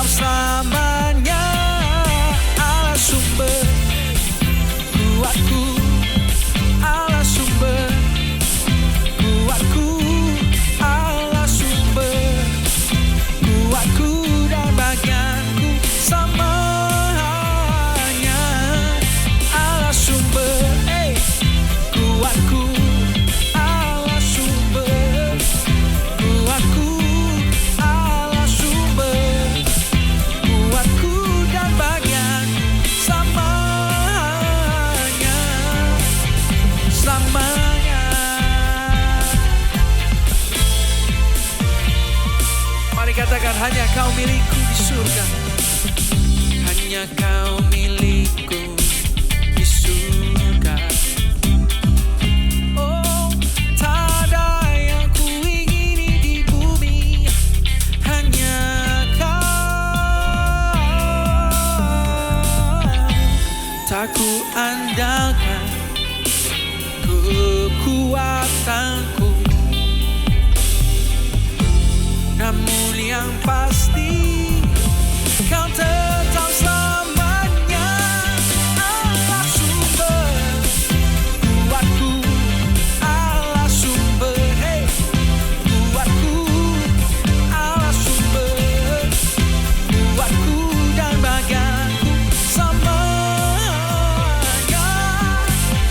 tetap selamanya. Allah sumber kuatku, Allah sumber kuatku, Allah sumber kuatku dan bagianku semuanya. Allah sumber kuatku, Allah sumber kuatku, Allah sumber kuatku dan bagianku semuanya, selamanya. Mari katakan, hanya Kau milikku di surga, hanya Kau milikku di surga. Oh, tak ada yang ku ingini di bumi, hanya Kau. Tak ku andalkan kekuatanku, namun yang pasti Kau tetap selamanya. Allah sumber kuatku, Allah sumber kuatku, Allah sumber kuatku dan bagianku semuanya.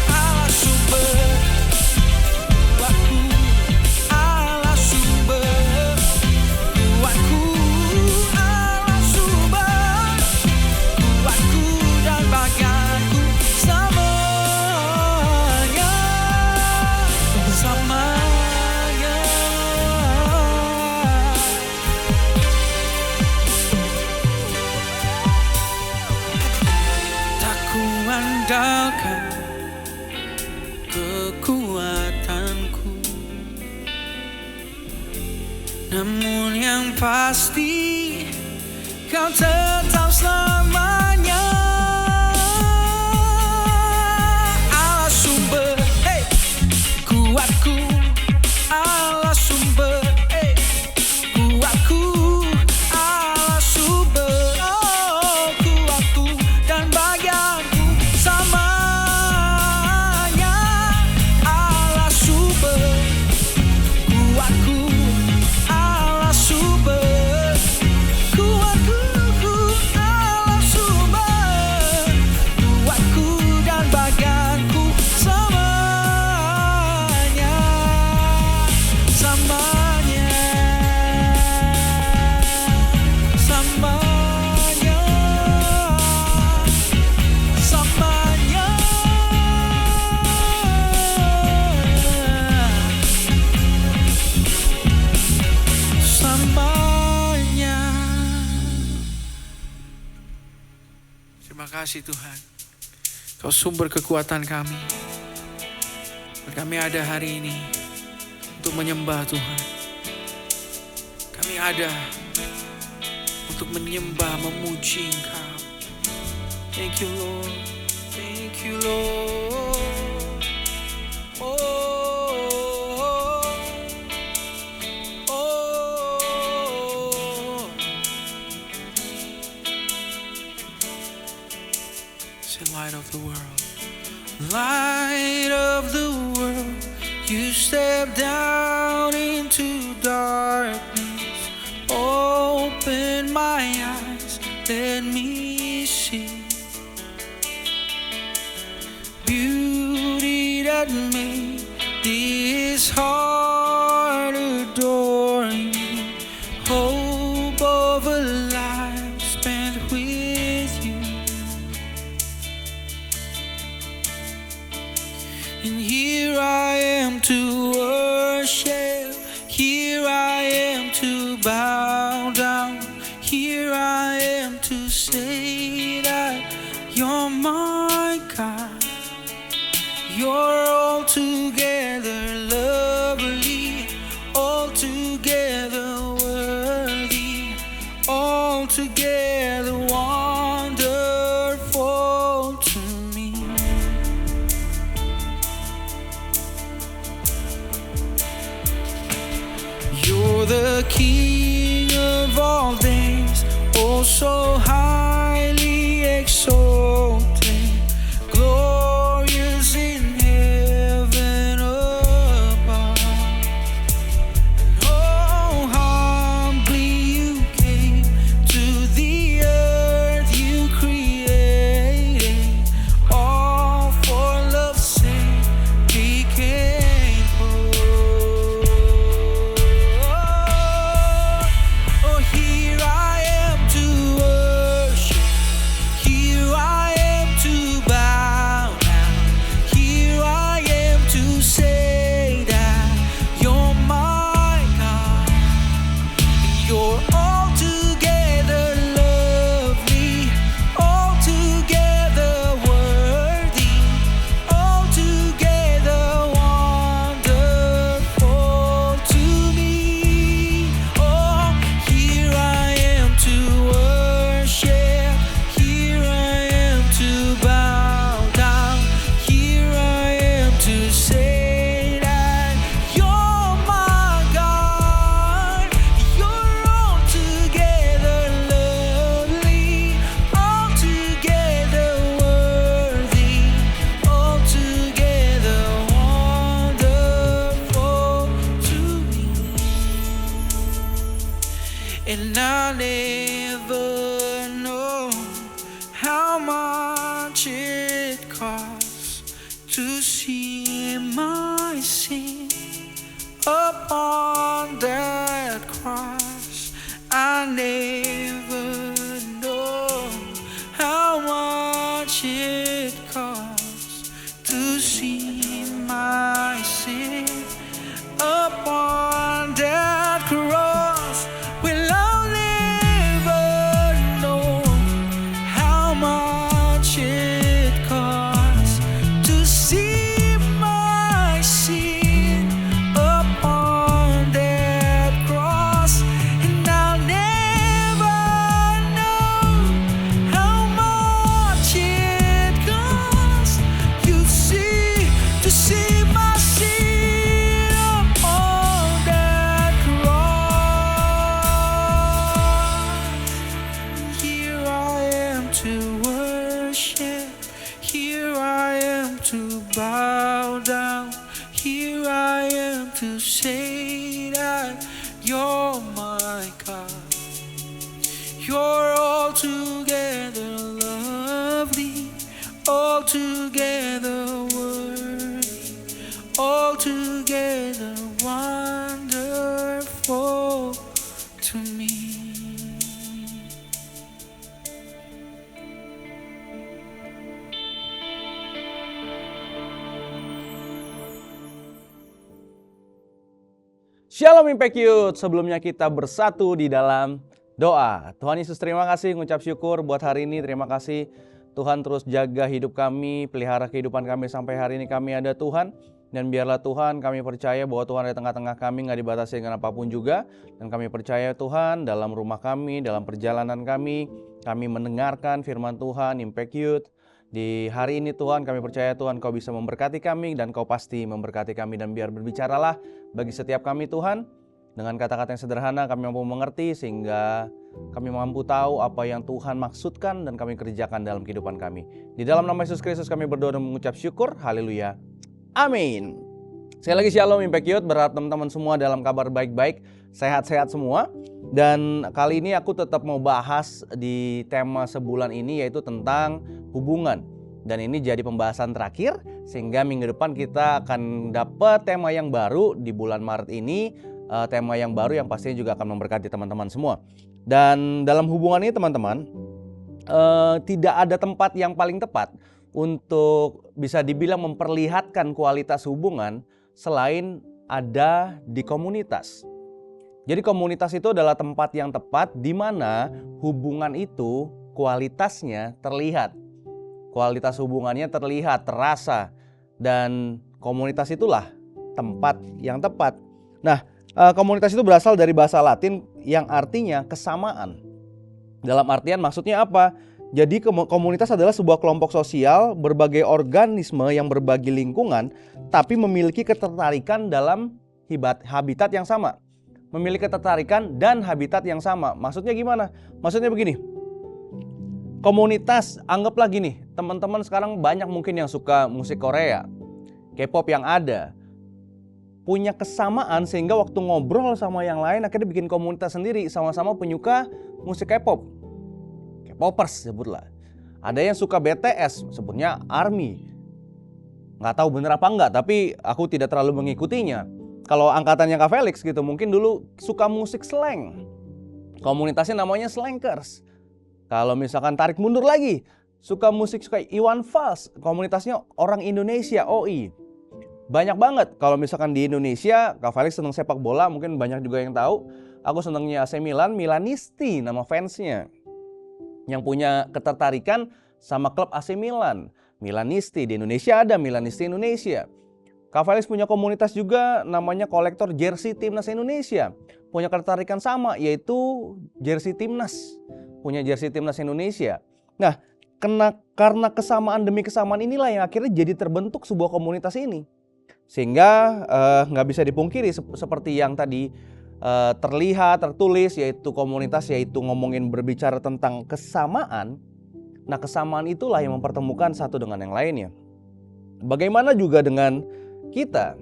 Allah sumber kuatku, Allah sumber kuatku, Allah sumber kuatku dan bagianku semuanya, semuanya. Tak ku andalkan kekuatanku, namun yang pasti Kau tetap selamanya. Allah sumber kuatku, Allah sumber kuatku, Allah sumber kuatku dan bagianku semuanya. Allah sumber kuatku, Allah sumber kuatku, Allah sumber kuatku dan bagianku semuanya, semuanya, semuanya, semuanya. Semuanya. Terima kasih Tuhan, Kau sumber kekuatan kami. Kami ada hari ini untuk menyembah Tuhan. Kami ada untuk menyembah, memuji Engkau. Thank you Lord, thank you Lord. Say, light of the world, light of the world, you step down into darkness. Open my eyes, let me see beauty that made this heart adore you. Hope of a life spent with you. And here I am to worship, here I am to bow down, here I am to say that you're my God. You're altogether lovely, altogether worthy, altogether wonderful to me. You're the King of all days, oh so highly exalted, glorious in heaven above. Oh, humbly you came to the earth you created, all for love's sake became poor. Oh, here I am to worship, here I am to bow down, here I am to say that you're my God. You're altogether lovely, altogether worthy, altogether wonderful to me. Oh, here I am to worship, here I am to bow down, here I am to say that you're my God. You're altogether lovely, altogether worthy, altogether wonderful to me. And I never know how much it costs to see my sin upon that cross. I never know how much it costs to see my sin upon that cross. Well, I'll never know how much it costs to see my sin upon that cross. And I'll never know how much it costs to see my sin upon that cross. Here I am to worship, here I am to bow down, here I am to say that you're my God. You're altogether lovely, altogether worthy, altogether wonderful to me. Shalom Impact Youth, sebelumnya kita bersatu di dalam doa. Tuhan Yesus, terima kasih, ngucap syukur buat hari ini. Terima kasih Tuhan terus jaga hidup kami, pelihara kehidupan kami sampai hari ini kami ada Tuhan. Dan biarlah Tuhan, kami percaya bahwa Tuhan ada di tengah-tengah kami, gak dibatasi dengan apapun juga. Dan kami percaya Tuhan dalam rumah kami, dalam perjalanan kami mendengarkan firman Tuhan, Impact Youth. Di hari ini Tuhan, kami percaya Tuhan Kau bisa memberkati kami dan Kau pasti memberkati kami. Dan biar berbicaralah bagi setiap kami Tuhan, dengan kata-kata yang sederhana kami mampu mengerti sehingga kami mampu tahu apa yang Tuhan maksudkan dan kami kerjakan dalam kehidupan kami. Di dalam nama Yesus Kristus kami berdoa dan mengucap syukur. Haleluya. Amin. Sekali lagi Shalom Impact Youth, berharap teman-teman semua dalam kabar baik-baik, sehat-sehat semua. Dan kali ini aku tetap mau bahas di tema sebulan ini, yaitu tentang hubungan. Dan ini jadi pembahasan terakhir, sehingga minggu depan kita akan dapat tema yang baru di bulan Maret ini. Tema yang baru yang pastinya juga akan memberkati teman-teman semua. Dan dalam hubungan ini teman-teman, tidak ada tempat yang paling tepat untuk bisa dibilang memperlihatkan kualitas hubungan selain ada di komunitas. Jadi komunitas itu adalah tempat yang tepat di mana hubungan itu kualitasnya terlihat. Kualitas hubungannya terlihat, terasa. Dan komunitas itulah tempat yang tepat. Nah, komunitas itu berasal dari bahasa Latin yang artinya kesamaan. Dalam artian maksudnya apa? Jadi komunitas adalah sebuah kelompok sosial berbagai organisme yang berbagi lingkungan tapi memiliki ketertarikan dalam habitat yang sama. memiliki ketertarikan dan habitat yang sama. Maksudnya gimana? Maksudnya begini, komunitas, anggaplah gini, teman-teman sekarang banyak mungkin yang suka musik Korea, K-pop yang ada, punya kesamaan sehingga waktu ngobrol sama yang lain akhirnya bikin komunitas sendiri, sama-sama penyuka musik K-pop, K-popers sebutlah. Ada yang suka BTS, sebutnya ARMY. Nggak tahu bener apa enggak, tapi aku tidak terlalu mengikutinya. Kalau angkatannya Kak Felix gitu, mungkin dulu suka musik slang. Komunitasnya namanya Slankers. Kalau misalkan tarik mundur lagi, suka Iwan Fals, komunitasnya orang Indonesia, OI. Banyak banget. Kalau misalkan di Indonesia, Kak Felix seneng sepak bola, mungkin banyak juga yang tahu. Aku senengnya AC Milan, Milanisti nama fansnya. Yang punya ketertarikan sama klub AC Milan, Milanisti. Di Indonesia ada Milanisti Indonesia. Kak Felix punya komunitas juga namanya kolektor jersey timnas Indonesia. Punya ketertarikan sama, yaitu jersey timnas. Punya jersey timnas Indonesia. Nah, karena kesamaan demi kesamaan inilah yang akhirnya jadi terbentuk sebuah komunitas ini. Sehingga nggak bisa dipungkiri seperti yang tadi terlihat, tertulis, yaitu komunitas, yaitu ngomongin berbicara tentang kesamaan. Nah, kesamaan itulah yang mempertemukan satu dengan yang lainnya. Bagaimana juga dengan kita,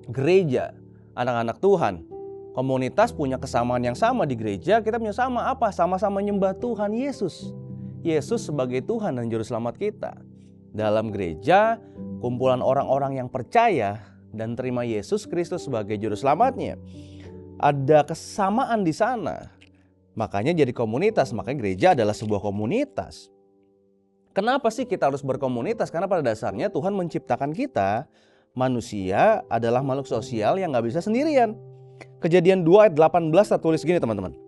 gereja, anak-anak Tuhan, komunitas punya kesamaan yang sama di gereja. Kita punya sama apa? Sama-sama nyembah Tuhan Yesus. Yesus sebagai Tuhan dan Juru Selamat kita. Dalam gereja, kumpulan orang-orang yang percaya dan terima Yesus Kristus sebagai Juru Selamatnya. Ada kesamaan di sana. Makanya jadi komunitas, makanya gereja adalah sebuah komunitas. Kenapa sih kita harus berkomunitas? Karena pada dasarnya Tuhan menciptakan kita, manusia adalah makhluk sosial yang gak bisa sendirian. Kejadian 2 ayat 18 tertulis gini teman-teman.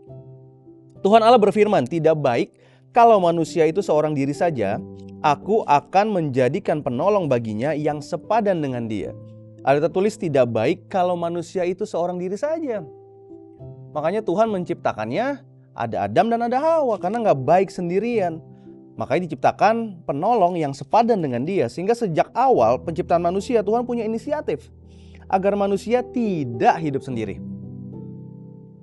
Tuhan Allah berfirman, tidak baik kalau manusia itu seorang diri saja, aku akan menjadikan penolong baginya yang sepadan dengan dia. Ada tertulis tidak baik kalau manusia itu seorang diri saja. Makanya Tuhan menciptakannya, ada Adam dan ada Hawa, karena gak baik sendirian. Makanya diciptakan penolong yang sepadan dengan dia. Sehingga sejak awal penciptaan manusia, Tuhan punya inisiatif agar manusia tidak hidup sendiri.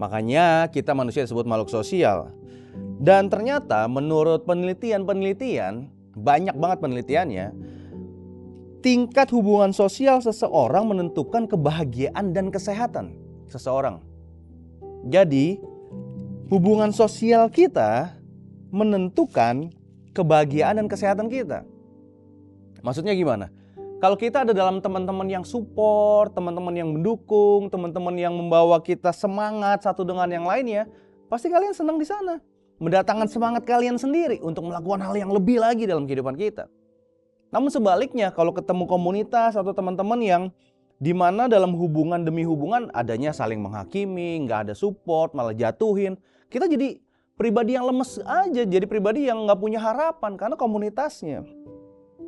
Makanya kita manusia disebut makhluk sosial. Dan ternyata menurut penelitian, banyak banget penelitiannya, tingkat hubungan sosial seseorang menentukan kebahagiaan dan kesehatan seseorang. Jadi hubungan sosial kita menentukan kebahagiaan dan kesehatan kita. Maksudnya gimana? Kalau kita ada dalam teman-teman yang support, teman-teman yang mendukung, teman-teman yang membawa kita semangat satu dengan yang lainnya, pasti kalian senang di sana. Mendatangkan semangat kalian sendiri untuk melakukan hal yang lebih lagi dalam kehidupan kita. Namun sebaliknya, kalau ketemu komunitas atau teman-teman yang dimana dalam hubungan demi hubungan adanya saling menghakimi, nggak ada support, malah jatuhin, kita jadi pribadi yang lemes aja, jadi pribadi yang nggak punya harapan karena komunitasnya.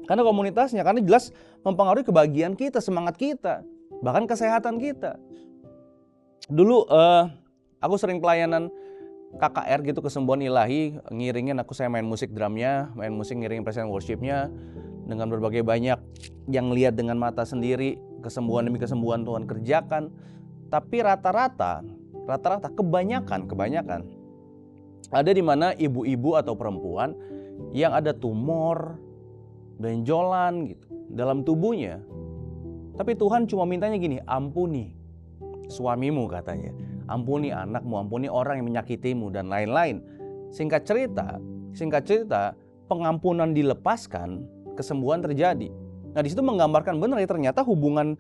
Karena jelas mempengaruhi kebahagiaan kita, semangat kita, bahkan kesehatan kita. Dulu aku sering pelayanan KKR gitu, kesembuhan ilahi, ngiringin saya main musik drumnya, main musik ngiringin presiden worshipnya, dengan berbagai banyak yang lihat dengan mata sendiri, kesembuhan demi kesembuhan Tuhan kerjakan. Tapi rata-rata kebanyakan ada di mana ibu-ibu atau perempuan yang ada tumor, benjolan gitu dalam tubuhnya. Tapi Tuhan cuma mintanya gini, ampuni suamimu katanya, ampuni anakmu, ampuni orang yang menyakitimu dan lain-lain. Singkat cerita, pengampunan dilepaskan, kesembuhan terjadi. Nah, di situ menggambarkan benar ya, ternyata hubungan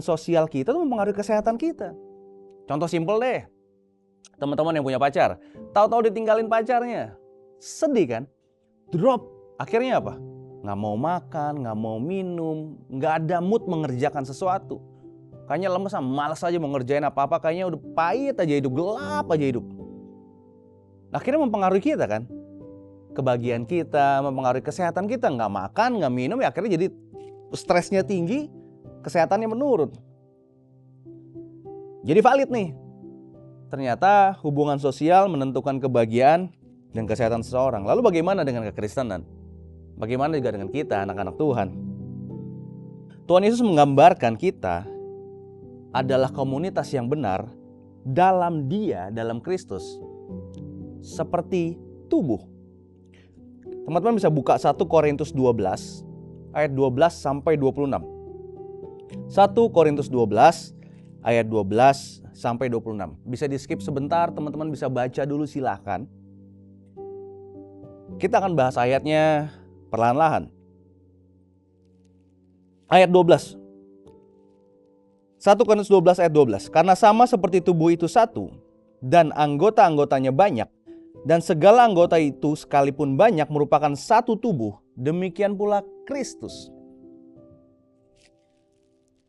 sosial kita tuh mempengaruhi kesehatan kita. Contoh simpel deh. Teman-teman yang punya pacar, tahu-tahu ditinggalin pacarnya, sedih kan? Drop. Akhirnya apa? Nggak mau makan, nggak mau minum, nggak ada mood mengerjakan sesuatu. Kayaknya lemes, malas aja mau ngerjain apa-apa, kayaknya udah pahit aja hidup, gelap aja hidup. Akhirnya mempengaruhi kita kan? Kebahagiaan kita, mempengaruhi kesehatan kita, nggak makan, nggak minum, ya akhirnya jadi stresnya tinggi, kesehatannya menurun. Jadi valid nih. Ternyata hubungan sosial menentukan kebahagiaan dan kesehatan seseorang. Lalu bagaimana dengan kekristenan? Bagaimana juga dengan kita, anak-anak Tuhan? Tuhan Yesus menggambarkan kita adalah komunitas yang benar dalam Dia, dalam Kristus, seperti tubuh. Teman-teman bisa buka 1 Korintus 12 ayat 12 sampai 26. 1 Korintus 12 ayat 12 sampai 26. Bisa di skip sebentar, teman-teman bisa baca dulu silahkan. Kita akan bahas ayatnya perlahan-lahan. Ayat 12. 1 Korintus 12 ayat 12. Karena sama seperti tubuh itu satu, dan anggota-anggotanya banyak, dan segala anggota itu sekalipun banyak merupakan satu tubuh, demikian pula Kristus.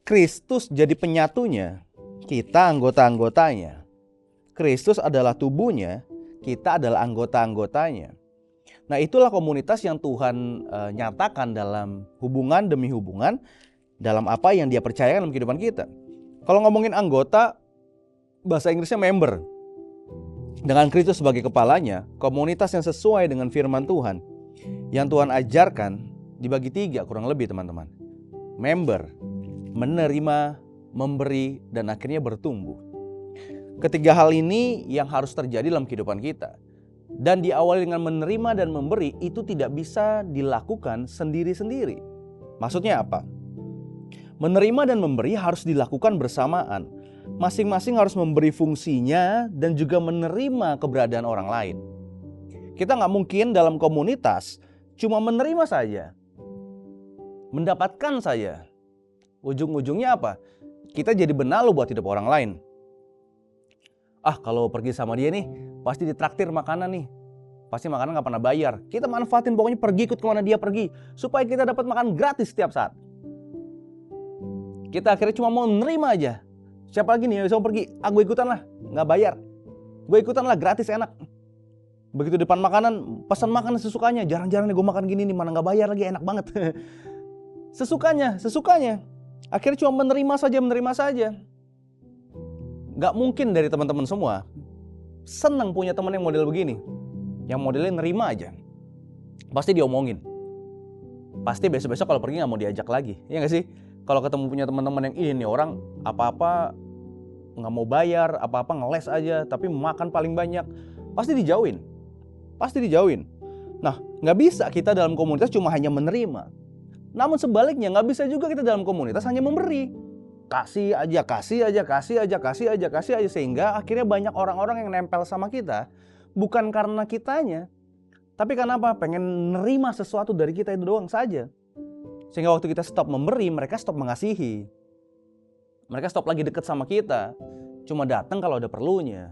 Kristus jadi penyatunya, kita anggota-anggotanya. Kristus adalah tubuhnya, kita adalah anggota-anggotanya. Nah, itulah komunitas yang Tuhan nyatakan dalam hubungan demi hubungan, dalam apa yang Dia percayakan dalam kehidupan kita. Kalau ngomongin anggota, bahasa Inggrisnya member. Dengan Kristus sebagai kepalanya, komunitas yang sesuai dengan firman Tuhan, yang Tuhan ajarkan, dibagi 3 kurang lebih teman-teman. Member, menerima, memberi, dan akhirnya bertumbuh. Ketiga hal ini yang harus terjadi dalam kehidupan kita. Dan diawali dengan menerima dan memberi, itu tidak bisa dilakukan sendiri-sendiri. Maksudnya apa? Menerima dan memberi harus dilakukan bersamaan. Masing-masing harus memberi fungsinya dan juga menerima keberadaan orang lain. Kita nggak mungkin dalam komunitas cuma menerima saja, mendapatkan saja. Ujung-ujungnya apa? Kita jadi benalu buat hidup orang lain. Kalau pergi sama dia nih, pasti ditraktir makanan nih. Pasti makanan nggak pernah bayar. Kita manfaatin, pokoknya pergi ikut kemana dia pergi, supaya kita dapat makan gratis setiap saat. Kita akhirnya cuma mau menerima aja. Siapa lagi nih yang bisa pergi? Gue ikutan lah, nggak bayar. Gue ikutan lah, gratis, enak. Begitu depan makanan, pesan makanan sesukanya. Jarang-jarang nih gue makan gini nih, mana nggak bayar lagi, enak banget. Sesukanya. Akhirnya cuma menerima saja. Gak mungkin dari teman-teman semua senang punya teman yang model begini, yang modelnya nerima aja. Pasti diomongin. Pasti besok-besok kalau pergi gak mau diajak lagi. Iya gak sih? Kalau ketemu punya teman-teman yang ini orang apa-apa gak mau bayar, apa-apa ngeles aja, tapi makan paling banyak, pasti dijauhin. Nah, gak bisa kita dalam komunitas cuma hanya menerima. Namun sebaliknya gak bisa juga kita dalam komunitas hanya memberi. Kasih aja, sehingga akhirnya banyak orang-orang yang nempel sama kita, bukan karena kitanya, tapi karena apa? Pengen nerima sesuatu dari kita itu doang saja. Sehingga waktu kita stop memberi, mereka stop mengasihi. Mereka stop lagi deket sama kita, cuma datang kalau ada perlunya.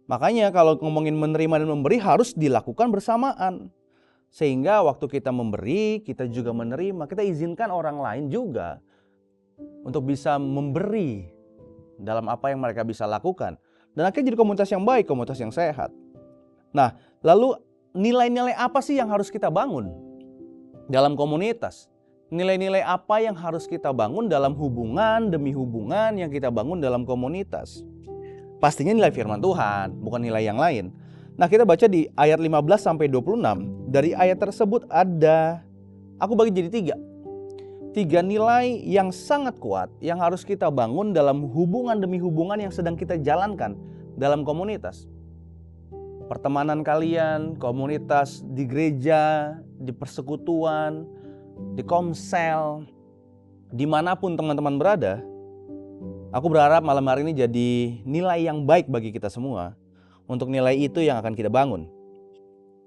Makanya kalau ngomongin menerima dan memberi harus dilakukan bersamaan. Sehingga waktu kita memberi, kita juga menerima. Kita izinkan orang lain juga untuk bisa memberi dalam apa yang mereka bisa lakukan. Dan akhirnya jadi komunitas yang baik, komunitas yang sehat. Nah, lalu nilai-nilai apa sih yang harus kita bangun dalam komunitas? Nilai-nilai apa yang harus kita bangun dalam hubungan demi hubungan yang kita bangun dalam komunitas? Pastinya nilai firman Tuhan, bukan nilai yang lain. Nah, kita baca di ayat 15-26. Dari ayat tersebut aku bagi jadi 3 nilai yang sangat kuat yang harus kita bangun dalam hubungan demi hubungan yang sedang kita jalankan dalam komunitas. Pertemanan kalian, komunitas di gereja, di persekutuan, di komsel, dimanapun teman-teman berada. Aku berharap malam hari ini jadi nilai yang baik bagi kita semua. Untuk nilai itu yang akan kita bangun.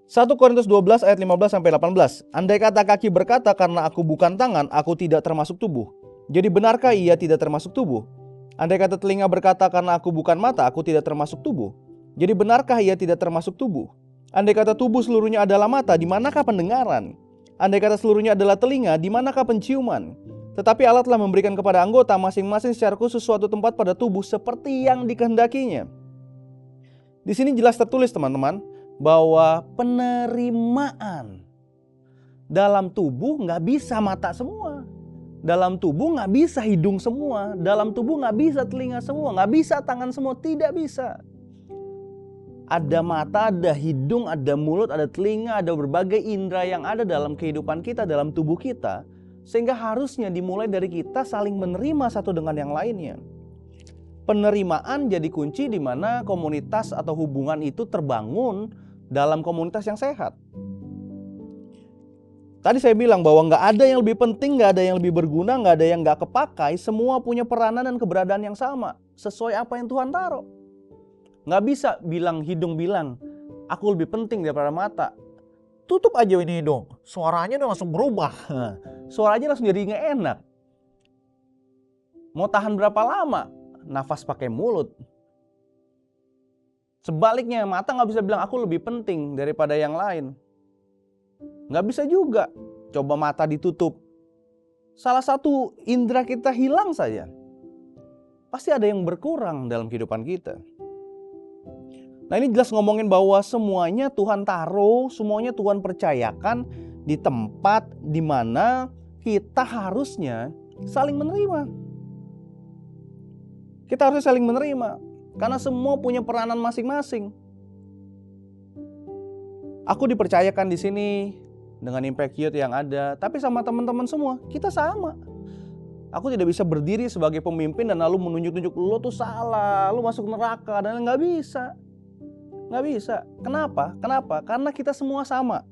1 Korintus 12 ayat 15-18. Andai kata kaki berkata, karena aku bukan tangan, aku tidak termasuk tubuh. Jadi benarkah ia tidak termasuk tubuh? Andai kata telinga berkata, karena aku bukan mata, aku tidak termasuk tubuh. Jadi benarkah ia tidak termasuk tubuh? Andai kata tubuh seluruhnya adalah mata, di manakah pendengaran? Andai kata seluruhnya adalah telinga, di manakah penciuman? Tetapi Allah telah memberikan kepada anggota masing-masing secara khusus suatu tempat pada tubuh seperti yang dikehendakinya. Di sini jelas tertulis teman-teman, bahwa penerimaan dalam tubuh gak bisa mata semua, dalam tubuh gak bisa hidung semua, dalam tubuh gak bisa telinga semua, gak bisa tangan semua, tidak bisa. Ada mata, ada hidung, ada mulut, ada telinga, ada berbagai indera yang ada dalam kehidupan kita, dalam tubuh kita. Sehingga harusnya dimulai dari kita saling menerima satu dengan yang lainnya. Penerimaan jadi kunci di mana komunitas atau hubungan itu terbangun dalam komunitas yang sehat. Tadi saya bilang bahwa nggak ada yang lebih penting, nggak ada yang lebih berguna, nggak ada yang nggak kepakai. Semua punya peranan dan keberadaan yang sama, sesuai apa yang Tuhan taruh. Nggak bisa hidung bilang, aku lebih penting daripada mata. Tutup aja ini hidung, suaranya udah langsung berubah. Suaranya langsung jadi nggak enak. Mau tahan berapa lama? Nafas pakai mulut. Sebaliknya, mata nggak bisa bilang aku lebih penting daripada yang lain. Nggak bisa juga. Coba mata ditutup, salah satu indera kita hilang saja, pasti ada yang berkurang dalam kehidupan kita. Nah, ini jelas ngomongin bahwa semuanya Tuhan taruh, semuanya Tuhan percayakan di tempat di mana kita harusnya saling menerima. Kita harusnya saling menerima karena semua punya peranan masing-masing. Aku dipercayakan di sini dengan Impact Youth yang ada, tapi sama teman-teman semua kita sama. Aku tidak bisa berdiri sebagai pemimpin dan lalu menunjuk-nunjuk lo tuh salah, lo masuk neraka, dan nggak bisa. Nggak bisa. Kenapa? Karena kita semua sama.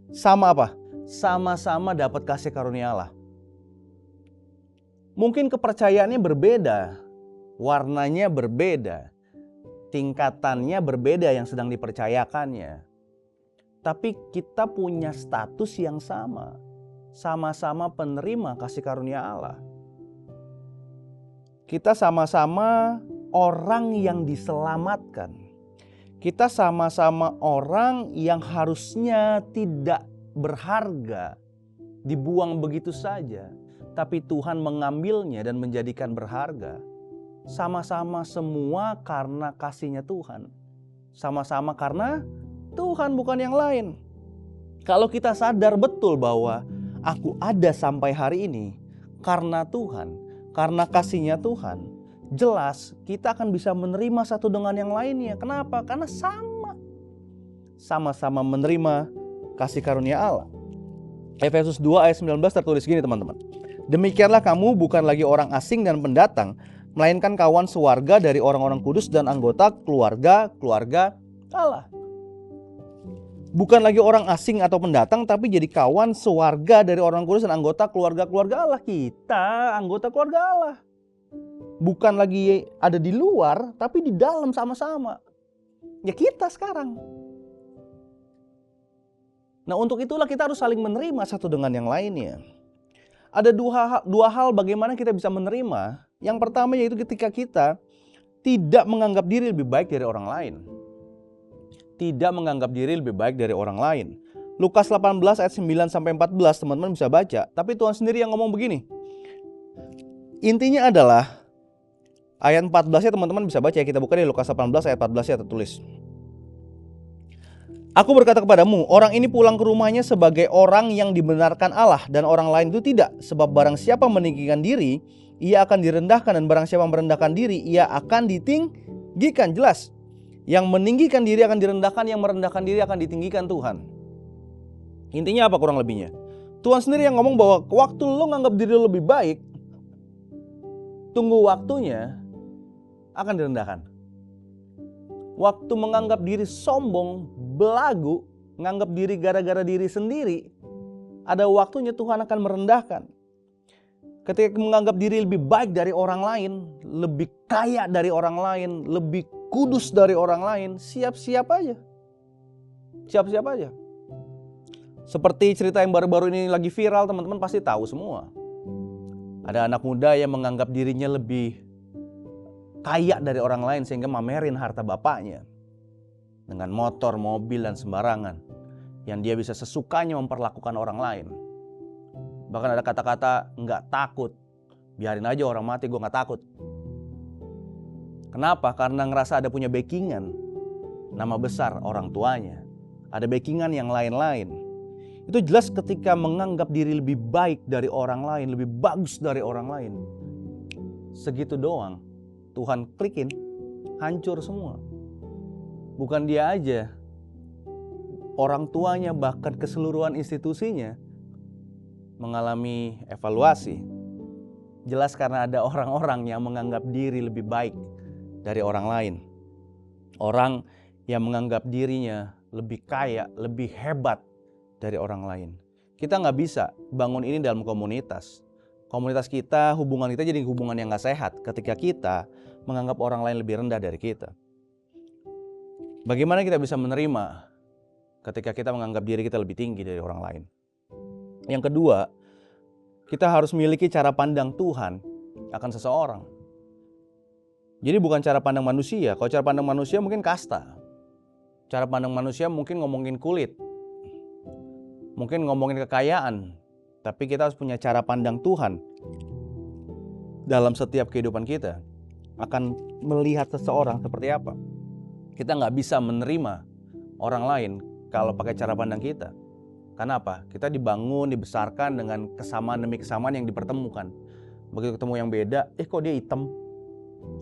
Sama apa? Sama-sama dapat kasih karunia Allah. Mungkin kepercayaannya berbeda, warnanya berbeda, tingkatannya berbeda yang sedang dipercayakannya. Tapi kita punya status yang sama. Sama-sama penerima kasih karunia Allah. Kita sama-sama orang yang diselamatkan. Kita sama-sama orang yang harusnya tidak berharga, dibuang begitu saja, tapi Tuhan mengambilnya dan menjadikan berharga. Sama-sama semua karena kasih-Nya Tuhan. Sama-sama karena Tuhan, bukan yang lain. Kalau kita sadar betul bahwa aku ada sampai hari ini karena Tuhan, karena kasih-Nya Tuhan, jelas kita akan bisa menerima satu dengan yang lainnya. Kenapa? Karena sama-sama menerima kasih karunia Allah. Efesus 2 ayat 19 tertulis gini teman-teman. Demikianlah kamu bukan lagi orang asing dan pendatang, melainkan kawan sewarga dari orang-orang kudus dan anggota keluarga Allah. Bukan lagi orang asing atau pendatang, tapi jadi kawan sewarga dari orang kudus dan anggota keluarga Allah. Kita anggota keluarga Allah. Bukan lagi ada di luar, tapi di dalam sama-sama. Ya kita sekarang. Nah, untuk itulah kita harus saling menerima satu dengan yang lainnya. Ada dua hal bagaimana kita bisa menerima. Yang pertama yaitu ketika kita tidak menganggap diri lebih baik dari orang lain. Tidak menganggap diri lebih baik dari orang lain. Lukas 18 ayat 9 sampai 14 teman-teman bisa baca. Tapi Tuhan sendiri yang ngomong begini. Intinya adalah ayat 14 ya teman-teman bisa baca ya. Kita buka di Lukas 18 ayat 14 ya tertulis. Aku berkata kepadamu, orang ini pulang ke rumahnya sebagai orang yang dibenarkan Allah dan orang lain itu tidak. Sebab barang siapa meninggikan diri, ia akan direndahkan, dan barang siapa merendahkan diri, ia akan ditinggikan. Jelas. Yang meninggikan diri akan direndahkan, yang merendahkan diri akan ditinggikan Tuhan. Intinya apa kurang lebihnya? Tuhan sendiri yang ngomong bahwa waktu lo nganggap diri lo lebih baik, tunggu waktunya akan direndahkan. Waktu menganggap diri sombong, belagu, menganggap diri gara-gara diri sendiri, ada waktunya Tuhan akan merendahkan. Ketika menganggap diri lebih baik dari orang lain, lebih kaya dari orang lain, lebih kudus dari orang lain, siap-siap aja. Siap-siap aja. Seperti cerita yang baru-baru ini lagi viral, teman-teman pasti tahu semua. Ada anak muda yang menganggap dirinya lebih kaya dari orang lain sehingga mamerin harta bapaknya. Dengan motor, mobil, dan sembarangan. Yang dia bisa sesukanya memperlakukan orang lain. Bahkan ada kata-kata, nggak takut. Biarin aja orang mati, gue nggak takut. Kenapa? Karena ngerasa ada punya backingan. Nama besar orang tuanya. Ada backingan yang lain-lain. Itu jelas ketika menganggap diri lebih baik dari orang lain, lebih bagus dari orang lain. Segitu doang, Tuhan klikin, hancur semua. Bukan dia aja, orang tuanya bahkan keseluruhan institusinya mengalami evaluasi. Jelas karena ada orang-orang yang menganggap diri lebih baik dari orang lain. Orang yang menganggap dirinya lebih kaya, lebih hebat dari orang lain. Kita nggak bisa bangun ini dalam komunitas. Komunitas kita, hubungan kita jadi hubungan yang nggak sehat ketika kita menganggap orang lain lebih rendah dari kita. Bagaimana kita bisa menerima ketika kita menganggap diri kita lebih tinggi dari orang lain? Yang kedua, kita harus memiliki cara pandang Tuhan akan seseorang. Jadi bukan cara pandang manusia. Kalau cara pandang manusia mungkin kasta. Cara pandang manusia mungkin ngomongin kulit. Mungkin ngomongin kekayaan. Tapi kita harus punya cara pandang Tuhan dalam setiap kehidupan kita. Akan melihat seseorang seperti apa. Kita nggak bisa menerima orang lain kalau pakai cara pandang kita. Karena apa? Kita dibangun, dibesarkan dengan kesamaan demi kesamaan yang dipertemukan. Begitu ketemu yang beda, kok dia hitam?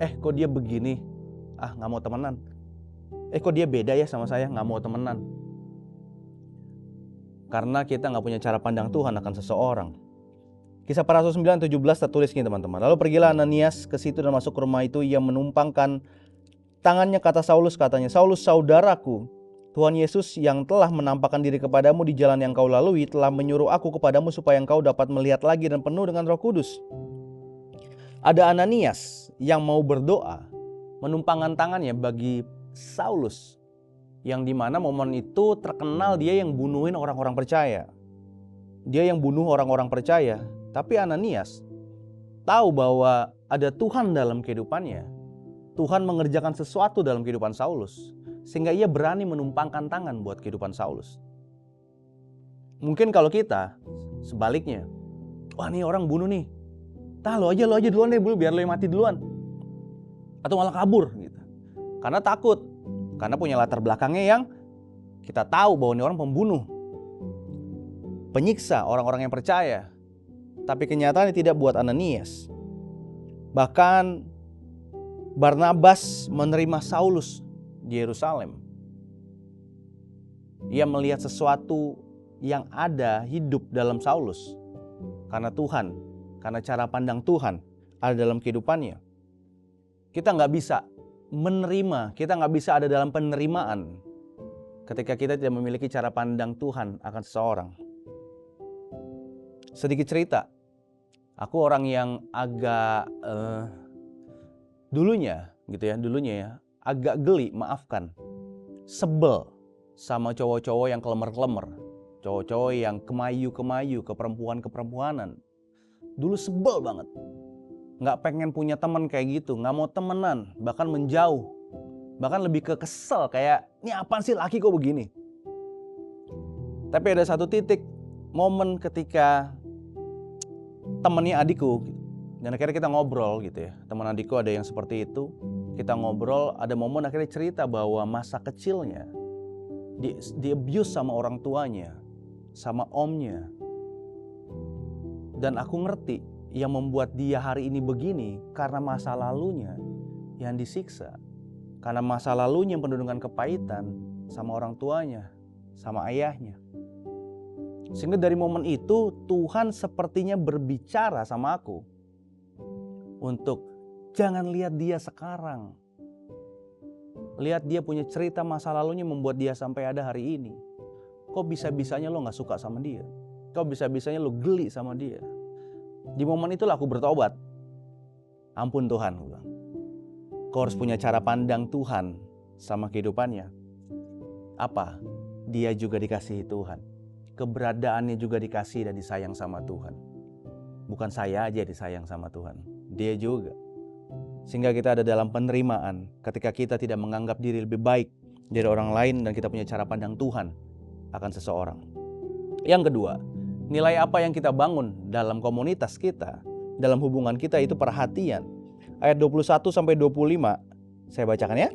Kok dia begini? Nggak mau temenan. Kok dia beda ya sama saya? Nggak mau temenan. Karena kita nggak punya cara pandang Tuhan akan seseorang. Kisah Para Rasul 9:17 tertulis gini teman-teman. Lalu pergilah Ananias ke situ dan masuk ke rumah itu. Ia menumpangkan tangannya kata Saulus, katanya, Saulus saudaraku, Tuhan Yesus yang telah menampakkan diri kepadamu di jalan yang kau lalui telah menyuruh aku kepadamu supaya engkau dapat melihat lagi dan penuh dengan Roh Kudus. Ada Ananias yang mau berdoa, menumpangkan tangannya bagi Saulus, yang dimana momen itu terkenal dia yang bunuhin orang-orang percaya. Dia yang bunuh orang-orang percaya. Tapi Ananias tahu bahwa ada Tuhan dalam kehidupannya. Tuhan mengerjakan sesuatu dalam kehidupan Saulus, sehingga ia berani menumpangkan tangan buat kehidupan Saulus. Mungkin kalau kita sebaliknya, wah nih orang bunuh nih, lo aja duluan deh, biar lo yang mati duluan. Atau malah kabur gitu. Karena takut, karena punya latar belakangnya yang kita tahu bahwa ini orang pembunuh, penyiksa orang-orang yang percaya. Tapi kenyataannya tidak buat Ananias. Bahkan Barnabas menerima Saulus di Yerusalem. Ia melihat sesuatu yang ada hidup dalam Saulus. Karena Tuhan, karena cara pandang Tuhan ada dalam kehidupannya. Kita nggak bisa menerima, kita nggak bisa ada dalam penerimaan ketika kita tidak memiliki cara pandang Tuhan akan seseorang. Sedikit cerita, aku orang yang agak dulunya ya, agak geli, maafkan, sebel sama cowok-cowok yang kelemer-kelemer, cowok-cowok yang kemayu-kemayu, keperempuanan. Dulu sebel banget, nggak pengen punya teman kayak gitu, nggak mau temenan, bahkan menjauh, bahkan lebih ke kesel kayak, ini apaan sih laki kok begini. Tapi ada satu titik momen ketika temennya adikku, dan akhirnya kita ngobrol gitu ya. Teman adikku ada yang seperti itu. Kita ngobrol, ada momen akhirnya cerita bahwa masa kecilnya di abuse sama orang tuanya, sama omnya. Dan aku ngerti yang membuat dia hari ini begini karena masa lalunya yang disiksa. Karena masa lalunya yang penuh dengan kepahitan sama orang tuanya, sama ayahnya. Sehingga dari momen itu Tuhan sepertinya berbicara sama aku untuk jangan lihat dia sekarang. Lihat dia punya cerita masa lalunya membuat dia sampai ada hari ini. Kok bisa-bisanya lo gak suka sama dia? Kok bisa-bisanya lo geli sama dia? Di momen itulah aku bertobat. Ampun Tuhan, kau harus punya cara pandang Tuhan sama kehidupannya. Apa? Dia juga dikasihi Tuhan. Keberadaannya juga dikasih dan disayang sama Tuhan. Bukan saya aja disayang sama Tuhan, dia juga. Sehingga kita ada dalam penerimaan ketika kita tidak menganggap diri lebih baik dari orang lain dan kita punya cara pandang Tuhan akan seseorang. Yang kedua, nilai apa yang kita bangun dalam komunitas kita, dalam hubungan kita itu perhatian. Ayat 21-25, saya bacakan ya.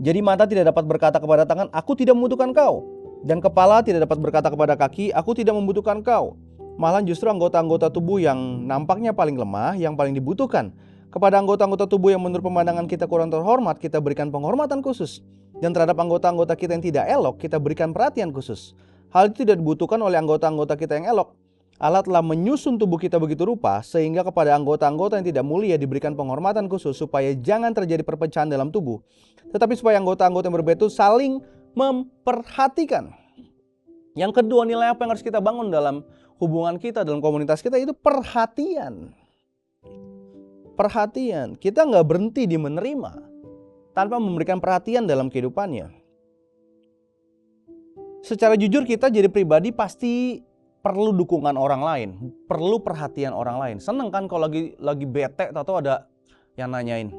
Jadi mata tidak dapat berkata kepada tangan, aku tidak membutuhkan kau. Dan kepala tidak dapat berkata kepada kaki, aku tidak membutuhkan kau. Malah justru anggota-anggota tubuh yang nampaknya paling lemah, yang paling dibutuhkan. Kepada anggota-anggota tubuh yang menurut pemandangan kita kurang terhormat, kita berikan penghormatan khusus. Dan terhadap anggota-anggota kita yang tidak elok, kita berikan perhatian khusus. Hal itu tidak dibutuhkan oleh anggota-anggota kita yang elok. Allah telah menyusun tubuh kita begitu rupa sehingga kepada anggota-anggota yang tidak mulia diberikan penghormatan khusus supaya jangan terjadi perpecahan dalam tubuh, tetapi supaya anggota-anggota yang berbeda itu saling memperhatikan. Yang kedua, nilai apa yang harus kita bangun dalam hubungan kita, dalam komunitas kita, itu perhatian. Perhatian. Kita nggak berhenti di menerima tanpa memberikan perhatian dalam kehidupannya. Secara jujur kita jadi pribadi pasti perlu dukungan orang lain, perlu perhatian orang lain. Seneng kan kalau lagi bete atau ada yang nanyain,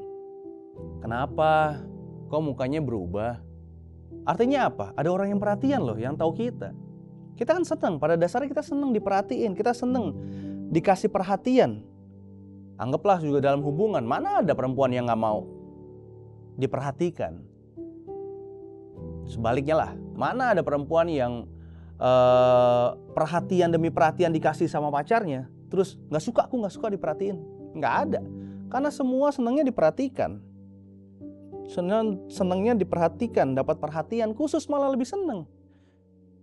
kenapa? Kok mukanya berubah? Artinya apa? Ada orang yang perhatian loh, yang tahu kita. Kita kan seneng, pada dasarnya kita seneng diperhatiin, kita seneng dikasih perhatian. Anggaplah juga dalam hubungan, mana ada perempuan yang gak mau diperhatikan? Sebaliknya lah, mana ada perempuan yang perhatian demi perhatian dikasih sama pacarnya, terus aku nggak suka diperhatiin? Nggak ada, karena semua senangnya diperhatikan. Senangnya diperhatikan, dapat perhatian khusus malah lebih seneng.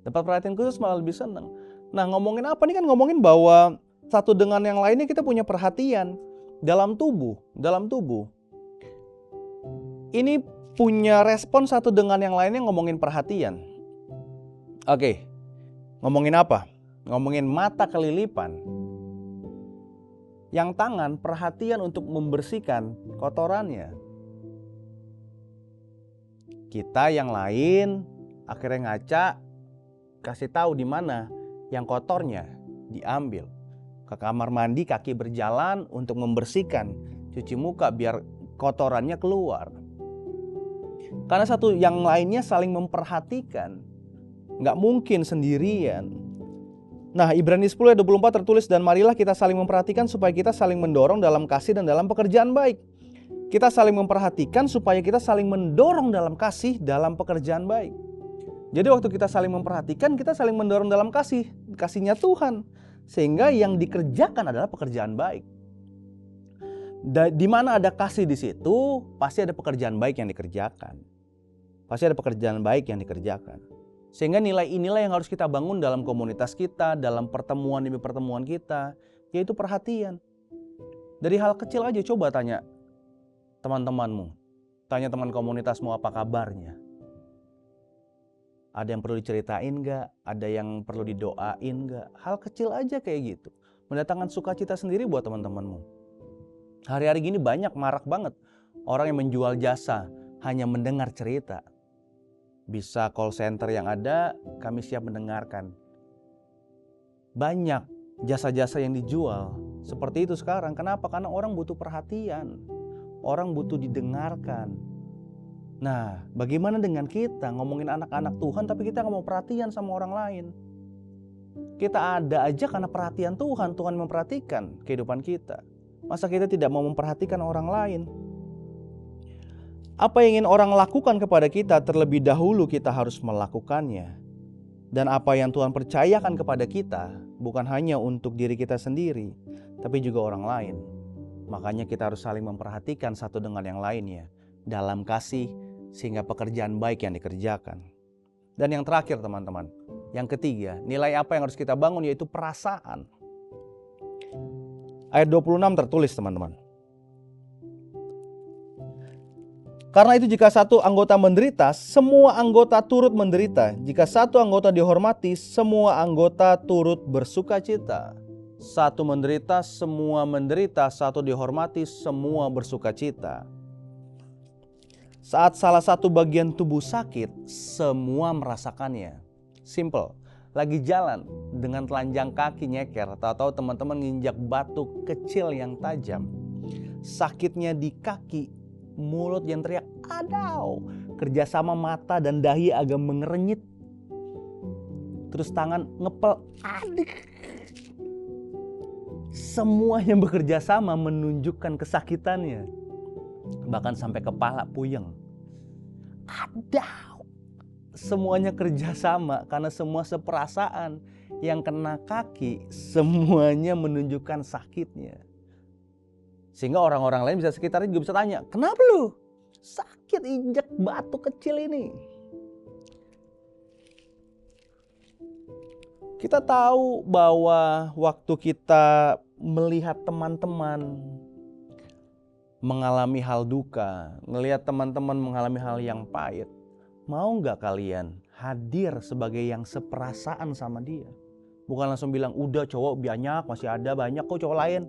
Dapat perhatian khusus malah lebih seneng. Nah, ngomongin apa nih? Kan ngomongin bahwa satu dengan yang lainnya kita punya perhatian dalam tubuh. Ini punya respon satu dengan yang lainnya ngomongin perhatian. Oke. Ngomongin apa? Ngomongin mata kelilipan. Yang tangan perhatian untuk membersihkan kotorannya. Kita yang lain akhirnya ngaca, kasih tahu di mana yang kotornya diambil. Ke kamar mandi kaki berjalan untuk membersihkan, cuci muka biar kotorannya keluar. Karena satu yang lainnya saling memperhatikan. Nggak mungkin sendirian. Nah, Ibrani 10 ayat 24 tertulis, dan marilah kita saling memperhatikan supaya kita saling mendorong dalam kasih dan dalam pekerjaan baik. Kita saling memperhatikan supaya kita saling mendorong dalam kasih, dalam pekerjaan baik. Jadi waktu kita saling memperhatikan, kita saling mendorong dalam kasihnya Tuhan. Sehingga yang dikerjakan adalah pekerjaan baik. Di mana ada kasih di situ, pasti ada pekerjaan baik yang dikerjakan. Pasti ada pekerjaan baik yang dikerjakan. Sehingga nilai inilah yang harus kita bangun dalam komunitas kita, dalam pertemuan demi pertemuan kita, yaitu perhatian. Dari hal kecil aja, coba tanya teman-temanmu, tanya teman komunitasmu apa kabarnya. Ada yang perlu diceritain gak? Ada yang perlu didoain gak? Hal kecil aja kayak gitu, mendatangkan sukacita sendiri buat teman-temanmu. Hari-hari gini marak banget orang yang menjual jasa hanya mendengar cerita. Bisa call center yang ada, kami siap mendengarkan. Banyak jasa-jasa yang dijual seperti itu sekarang. Kenapa? Karena orang butuh perhatian. Orang butuh didengarkan. Nah, bagaimana dengan kita ngomongin anak-anak Tuhan tapi kita nggak mau perhatian sama orang lain? Kita ada aja karena perhatian Tuhan. Tuhan memperhatikan kehidupan kita. Masa kita tidak mau memperhatikan orang lain? Apa yang ingin orang lakukan kepada kita terlebih dahulu kita harus melakukannya. Dan apa yang Tuhan percayakan kepada kita bukan hanya untuk diri kita sendiri, tapi juga orang lain. Makanya kita harus saling memperhatikan satu dengan yang lainnya dalam kasih sehingga pekerjaan baik yang dikerjakan. Dan yang terakhir teman-teman, yang ketiga, nilai apa yang harus kita bangun yaitu perasaan. Ayat 26 tertulis teman-teman. Karena itu jika satu anggota menderita, semua anggota turut menderita. Jika satu anggota dihormati, semua anggota turut bersukacita. Satu menderita, semua menderita. Satu dihormati, semua bersukacita. Saat salah satu bagian tubuh sakit, semua merasakannya. Simple. Lagi jalan dengan telanjang kaki nyeker, tahu-tahu teman-teman nginjak batu kecil yang tajam. Sakitnya di kaki, mulut yang teriak adau, kerjasama mata dan dahi agak mengerenyit, terus tangan ngepel, adik. Semuanya bekerja sama menunjukkan kesakitannya, bahkan sampai kepala puyeng. Adau, semuanya kerja sama karena semua seperasaan. Yang kena kaki semuanya menunjukkan sakitnya. Sehingga orang-orang lain bisa sekitarnya juga bisa tanya, kenapa lu sakit injak batu kecil ini? Kita tahu bahwa waktu kita melihat teman-teman mengalami hal duka, melihat teman-teman mengalami hal yang pahit, mau nggak kalian hadir sebagai yang seperasaan sama dia? Bukan langsung bilang, udah cowok banyak, masih ada banyak kok cowok lain.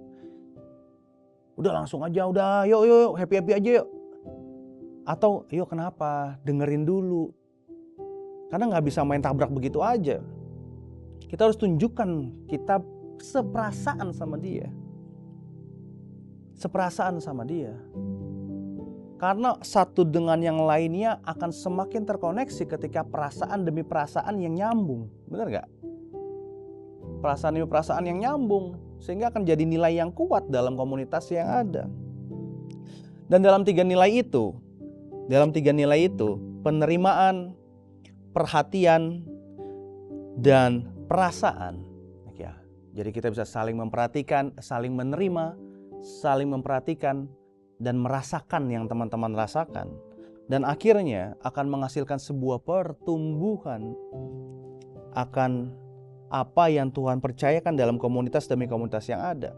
Udah langsung aja, udah yuk happy-happy aja yuk. Atau yuk kenapa, dengerin dulu. Karena nggak bisa main tabrak begitu aja. Kita harus tunjukkan kita seperasaan sama dia. Seperasaan sama dia. Karena satu dengan yang lainnya akan semakin terkoneksi ketika perasaan demi perasaan yang nyambung. Benar gak? Perasaan demi perasaan yang nyambung. Sehingga akan jadi nilai yang kuat dalam komunitas yang ada. Dan dalam tiga nilai itu, penerimaan, perhatian, dan perasaan. Ya, jadi kita bisa saling memperhatikan, saling menerima, saling memperhatikan, dan merasakan yang teman-teman rasakan. Dan akhirnya akan menghasilkan sebuah pertumbuhan akan apa yang Tuhan percayakan dalam komunitas demi komunitas yang ada.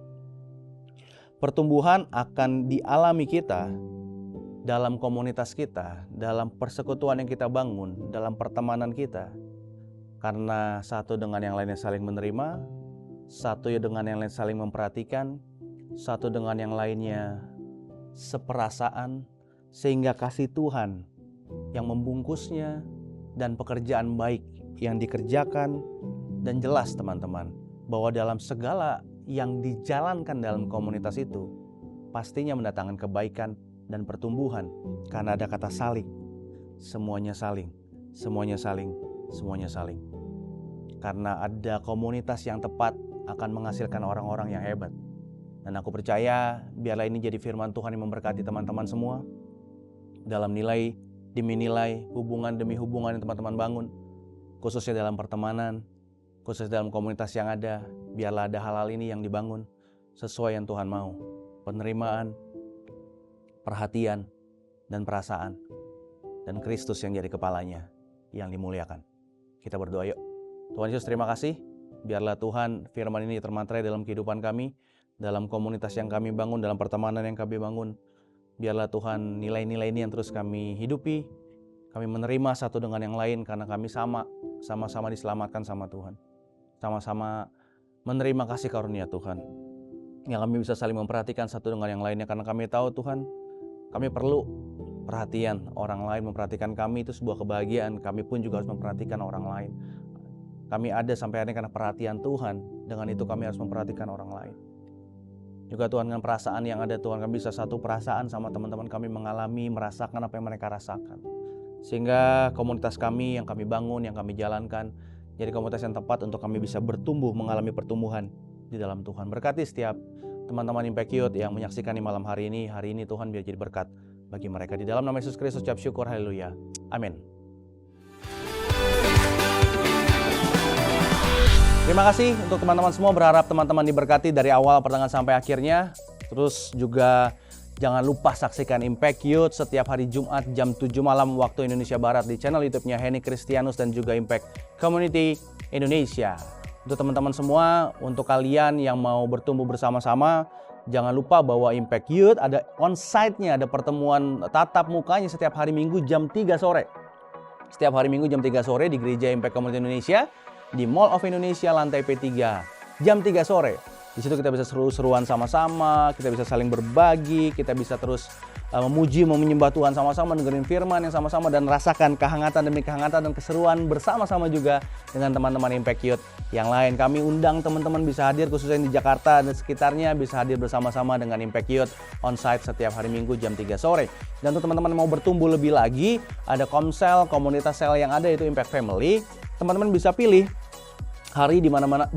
Pertumbuhan akan dialami kita dalam komunitas kita, dalam persekutuan yang kita bangun, dalam pertemanan kita. Karena satu dengan yang lainnya saling menerima, satu dengan yang lain saling memperhatikan, satu dengan yang lainnya seperasaan, sehingga kasih Tuhan yang membungkusnya dan pekerjaan baik yang dikerjakan. Dan jelas teman-teman, bahwa dalam segala yang dijalankan dalam komunitas itu pastinya mendatangkan kebaikan dan pertumbuhan. Karena ada kata saling, semuanya saling, semuanya saling, semuanya saling. Karena ada komunitas yang tepat akan menghasilkan orang-orang yang hebat. Dan aku percaya biarlah ini jadi firman Tuhan yang memberkati teman-teman semua. Dalam nilai demi nilai, hubungan demi hubungan yang teman-teman bangun. Khususnya dalam pertemanan, khususnya dalam komunitas yang ada. Biarlah ada hal-hal ini yang dibangun sesuai yang Tuhan mau. Penerimaan, perhatian, dan perasaan. Dan Kristus yang jadi kepalanya yang dimuliakan. Kita berdoa yuk. Tuhan Yesus, terima kasih. Biarlah Tuhan firman ini termaterai dalam kehidupan kami, dalam komunitas yang kami bangun, dalam pertemanan yang kami bangun. Biarlah Tuhan nilai-nilai ini yang terus kami hidupi. Kami menerima satu dengan yang lain karena kami sama-sama diselamatkan sama Tuhan. Sama-sama menerima kasih karunia Tuhan. Yang kami bisa saling memperhatikan satu dengan yang lainnya karena kami tahu Tuhan, kami perlu perhatian orang lain. Memperhatikan kami itu sebuah kebahagiaan. Kami pun juga harus memperhatikan orang lain. Kami ada sampai hari ini karena perhatian Tuhan. Dengan itu kami harus memperhatikan orang lain. Juga Tuhan, dengan perasaan yang ada Tuhan, kami bisa satu perasaan sama teman-teman kami, mengalami, merasakan apa yang mereka rasakan. Sehingga komunitas kami yang kami bangun, yang kami jalankan, jadi komunitas yang tepat untuk kami bisa bertumbuh, mengalami pertumbuhan di dalam Tuhan. Berkati setiap teman-teman Impact Youth yang menyaksikan di malam hari ini. Hari ini Tuhan biar jadi berkat bagi mereka. Di dalam nama Yesus Kristus ucap syukur, haleluya. Amin. Terima kasih untuk teman-teman semua, berharap teman-teman diberkati dari awal pertengahan sampai akhirnya. Terus juga jangan lupa saksikan Impact Youth setiap hari Jumat jam 7 malam waktu Indonesia Barat di channel YouTube-nya Henny Kristianus dan juga Impact Community Indonesia. Untuk teman-teman semua, untuk kalian yang mau bertumbuh bersama-sama, jangan lupa bahwa Impact Youth ada on-site-nya, ada pertemuan tatap mukanya setiap hari Minggu jam 3 sore. Setiap hari Minggu jam 3 sore di Gereja Impact Community Indonesia, di Mall of Indonesia lantai P3 jam 3 sore. Di situ kita bisa seru-seruan sama-sama, kita bisa saling berbagi, kita bisa terus memuji, menyembah Tuhan sama-sama, dengerin firman yang sama-sama dan rasakan kehangatan demi kehangatan dan keseruan bersama-sama juga dengan teman-teman Impact Youth yang lain. Kami undang teman-teman bisa hadir khususnya di Jakarta dan sekitarnya, bisa hadir bersama-sama dengan Impact Youth on-site setiap hari Minggu jam 3 sore. Dan untuk teman-teman yang mau bertumbuh lebih lagi, ada Komsel, komunitas sel yang ada, yaitu Impact Family. Teman-teman bisa pilih hari di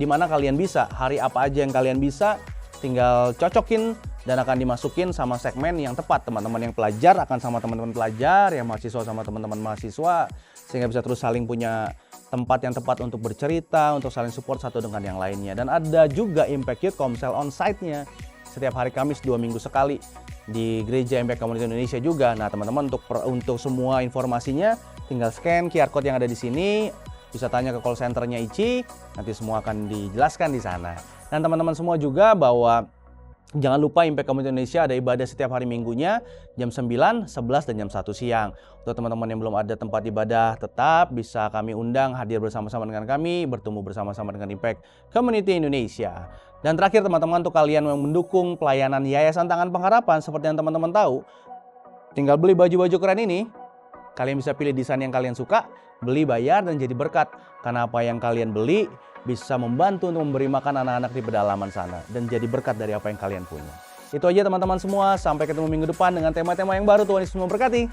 mana kalian bisa, hari apa aja yang kalian bisa, tinggal cocokin dan akan dimasukin sama segmen yang tepat. Teman-teman yang pelajar akan sama teman-teman pelajar, yang mahasiswa sama teman-teman mahasiswa, sehingga bisa terus saling punya tempat yang tepat untuk bercerita, untuk saling support satu dengan yang lainnya. Dan ada juga Impact Youth Komsel on-site-nya setiap hari Kamis 2 minggu sekali di Gereja Impact Community Indonesia juga. Nah teman-teman, untuk semua informasinya tinggal scan QR code yang ada di sini. bisa tanya ke call centernya ICI, nanti semua akan dijelaskan di sana. Dan teman-teman semua juga bahwa jangan lupa Impact Community Indonesia ada ibadah setiap hari minggunya jam 9, 11, dan jam 1 siang. Untuk teman-teman yang belum ada tempat ibadah tetap bisa kami undang hadir bersama-sama dengan kami, bertemu bersama-sama dengan Impact Community Indonesia. Dan terakhir teman-teman, untuk kalian yang mendukung pelayanan Yayasan Tangan Pengharapan seperti yang teman-teman tahu, tinggal beli baju-baju keren ini. Kalian bisa pilih desain yang kalian suka, beli, bayar, dan jadi berkat. Karena apa yang kalian beli bisa membantu untuk memberi makan anak-anak di pedalaman sana dan jadi berkat dari apa yang kalian punya. Itu aja teman-teman semua, sampai ketemu minggu depan dengan tema-tema yang baru. Tuhan Yesus memberkati.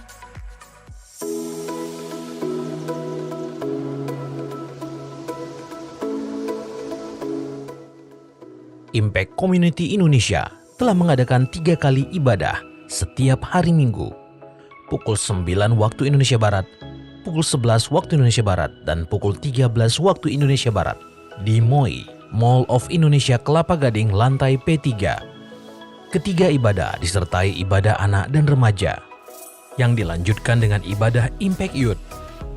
Impact Community Indonesia telah mengadakan 3 kali ibadah setiap hari Minggu, pukul 9 waktu Indonesia Barat, pukul 11 waktu Indonesia Barat, dan pukul 13 waktu Indonesia Barat di MOI, Mall of Indonesia Kelapa Gading, lantai P3. Ketiga ibadah disertai ibadah anak dan remaja, yang dilanjutkan dengan ibadah Impact Youth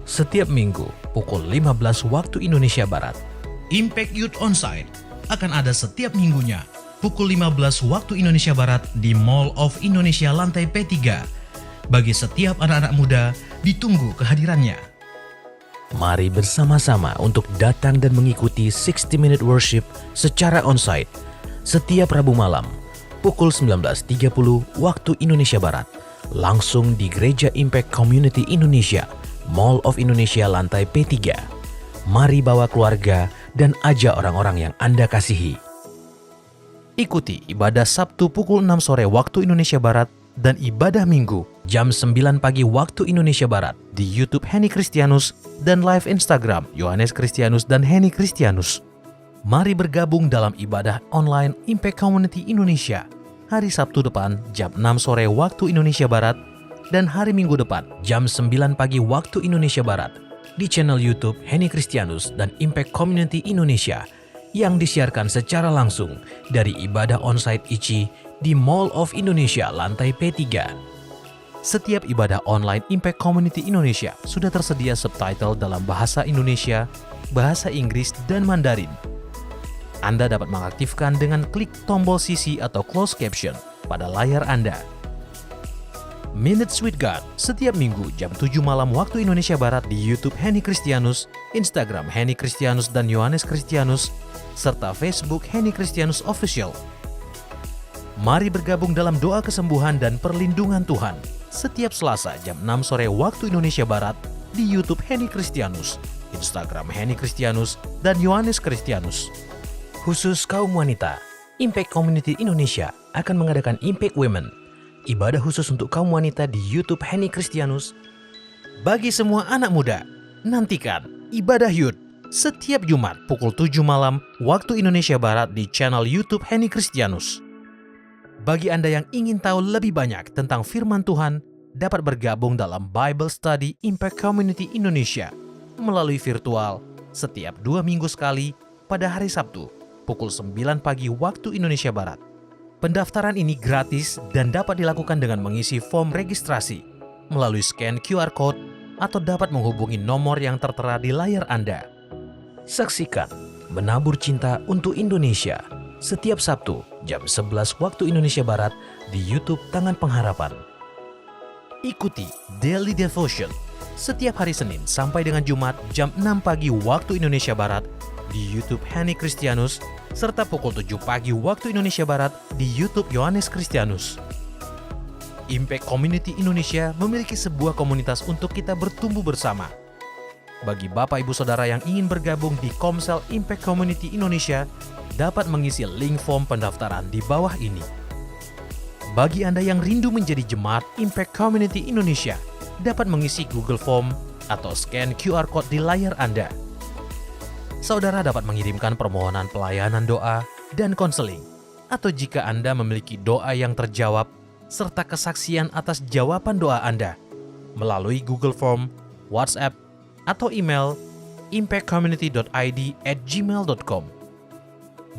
setiap minggu pukul 15 waktu Indonesia Barat. Impact Youth Onsite akan ada setiap minggunya pukul 15 waktu Indonesia Barat di Mall of Indonesia lantai P3. Bagi setiap anak-anak muda, ditunggu kehadirannya. Mari bersama-sama untuk datang dan mengikuti 60 Minute Worship secara onsite setiap Rabu malam pukul 19.30 waktu Indonesia Barat, langsung di Gereja Impact Community Indonesia, Mall of Indonesia lantai P3. Mari bawa keluarga dan ajak orang-orang yang Anda kasihi. Ikuti ibadah Sabtu pukul 6 sore waktu Indonesia Barat dan ibadah Minggu jam 9 pagi waktu Indonesia Barat di YouTube Henny Kristianus dan live Instagram Yohanes Kristianus dan Henny Kristianus. Mari bergabung dalam ibadah online Impact Community Indonesia hari Sabtu depan jam 6 sore waktu Indonesia Barat dan hari Minggu depan jam 9 pagi waktu Indonesia Barat di channel YouTube Henny Kristianus dan Impact Community Indonesia yang disiarkan secara langsung dari ibadah onsite ICI di Mall of Indonesia lantai P3. Setiap ibadah online Impact Community Indonesia sudah tersedia subtitle dalam bahasa Indonesia, bahasa Inggris, dan Mandarin. Anda dapat mengaktifkan dengan klik tombol CC atau closed caption pada layar Anda. Minutes with God setiap minggu jam 7 malam waktu Indonesia Barat di YouTube Henny Kristianus, Instagram Henny Kristianus dan Yohanes Kristianus, serta Facebook Henny Kristianus Official. Mari bergabung dalam doa kesembuhan dan perlindungan Tuhan setiap Selasa jam 6 sore waktu Indonesia Barat di YouTube Henny Kristianus, Instagram Henny Kristianus dan Yohanes Kristianus. Khusus kaum wanita, Impact Community Indonesia akan mengadakan Impact Women, ibadah khusus untuk kaum wanita di YouTube Henny Kristianus. Bagi semua anak muda, nantikan ibadah Youth setiap Jumat pukul 7 malam waktu Indonesia Barat di channel YouTube Henny Kristianus. Bagi Anda yang ingin tahu lebih banyak tentang firman Tuhan, dapat bergabung dalam Bible Study Impact Community Indonesia melalui virtual setiap 2 minggu sekali pada hari Sabtu pukul 9 pagi waktu Indonesia Barat. Pendaftaran ini gratis dan dapat dilakukan dengan mengisi form registrasi melalui scan QR Code atau dapat menghubungi nomor yang tertera di layar Anda. Saksikan Menabur Cinta untuk Indonesia setiap Sabtu jam 11 waktu Indonesia Barat di YouTube Tangan Pengharapan. Ikuti Daily Devotion setiap hari Senin sampai dengan Jumat jam 6 pagi waktu Indonesia Barat di YouTube Henny Kristianus serta pukul 7 pagi waktu Indonesia Barat di YouTube Yohanes Kristianus. Impact Community Indonesia memiliki sebuah komunitas untuk kita bertumbuh bersama. Bagi Bapak Ibu Saudara yang ingin bergabung di Komsel Impact Community Indonesia, dapat mengisi link form pendaftaran di bawah ini. Bagi Anda yang rindu menjadi jemaat Impact Community Indonesia, dapat mengisi Google Form atau scan QR Code di layar Anda. Saudara dapat mengirimkan permohonan pelayanan doa dan konseling, atau jika Anda memiliki doa yang terjawab, serta kesaksian atas jawaban doa Anda, melalui Google Form, WhatsApp, atau email impactcommunity.id@gmail.com.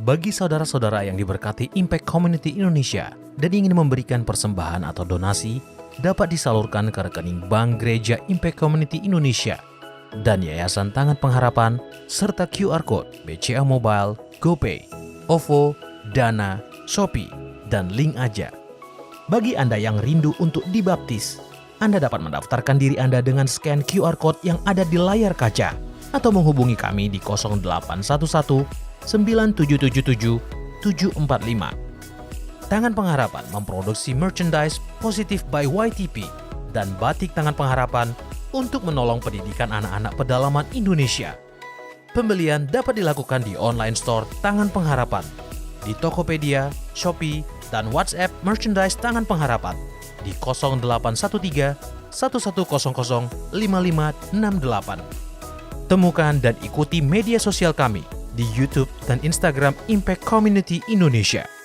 Bagi saudara-saudara yang diberkati Impact Community Indonesia dan ingin memberikan persembahan atau donasi, dapat disalurkan ke rekening Bank Gereja Impact Community Indonesia dan Yayasan Tangan Pengharapan, serta QR Code BCA Mobile, GoPay, OVO, Dana, Shopee, dan link aja. Bagi Anda yang rindu untuk dibaptis, Anda dapat mendaftarkan diri Anda dengan scan QR Code yang ada di layar kaca atau menghubungi kami di 0811 9777 745. Tangan Pengharapan memproduksi merchandise Positive by YTP dan batik Tangan Pengharapan untuk menolong pendidikan anak-anak pedalaman Indonesia. Pembelian dapat dilakukan di online store Tangan Pengharapan, di Tokopedia, Shopee, dan WhatsApp merchandise Tangan Pengharapan di 0813 1100 5568. Temukan dan ikuti media sosial kami di YouTube dan Instagram Impact Community Indonesia.